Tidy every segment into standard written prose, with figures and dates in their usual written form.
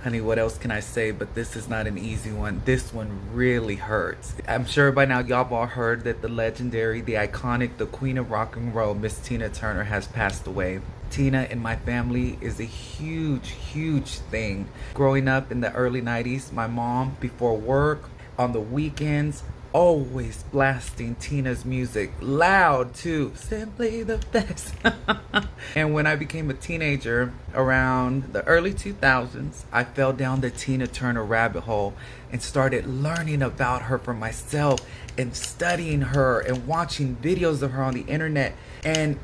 Honey, what else can I say? But this is not an easy one. This one really hurts. I'm sure by now y'all have all heard that the legendary, the iconic, the queen of rock and roll, Miss Tina Turner, has passed away. Tina in my family is a huge, huge thing. Growing up in the early 90s, my mom, before work, on the weekends, always blasting Tina's music loud too. Simply the best. And when I became a teenager around the early 2000s, I fell down the Tina Turner rabbit hole and started learning about her for myself and studying her and watching videos of her on the internet. And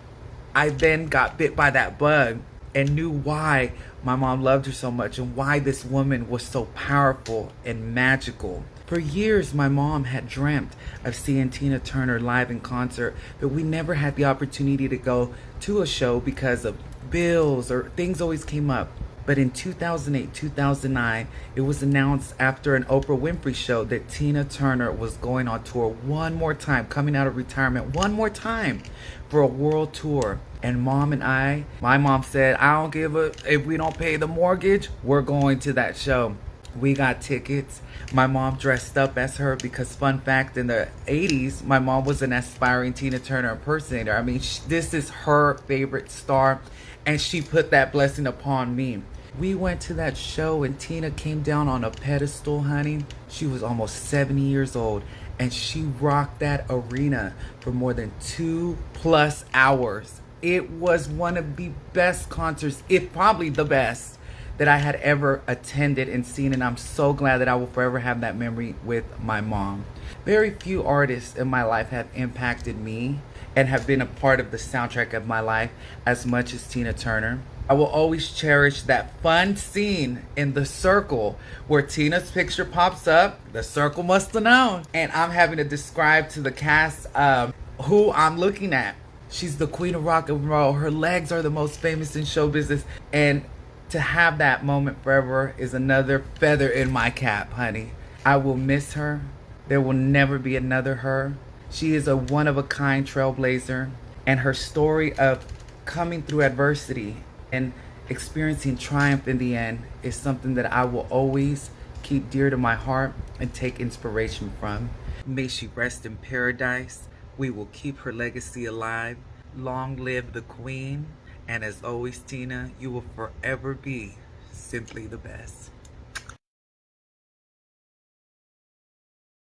I then got bit by that bug and knew why my mom loved her so much and why this woman was so powerful and magical. For years, my mom had dreamt of seeing Tina Turner live in concert, but we never had the opportunity to go to a show because of bills or things always came up. But in 2008, 2009, it was announced after an Oprah Winfrey show that Tina Turner was going on tour one more time, coming out of retirement one more time for a world tour. And my mom said, I don't give a, if we don't pay the mortgage, we're going to that show. We got tickets. My mom dressed up as her because, fun fact, in the 80s, my mom was an aspiring Tina Turner impersonator. I mean, this is her favorite star, and she put that blessing upon me. We went to that show, and Tina came down on a pedestal, honey. She was almost 70 years old, and she rocked that arena for more than 2+ hours. It was one of the best concerts, if probably the best, that I had ever attended and seen, and I'm so glad that I will forever have that memory with my mom. Very few artists in my life have impacted me and have been a part of the soundtrack of my life as much as Tina Turner. I will always cherish that fun scene in The Circle where Tina's picture pops up. The Circle must have known. And I'm having to describe to the cast who I'm looking at. She's the queen of rock and roll. Her legs are the most famous in show business. And to have that moment forever is another feather in my cap, honey. I will miss her. There will never be another her. She is a one-of-a-kind trailblazer, and her story of coming through adversity and experiencing triumph in the end is something that I will always keep dear to my heart and take inspiration from. May she rest in paradise. We will keep her legacy alive. Long live the queen. And as always, Tina, you will forever be simply the best.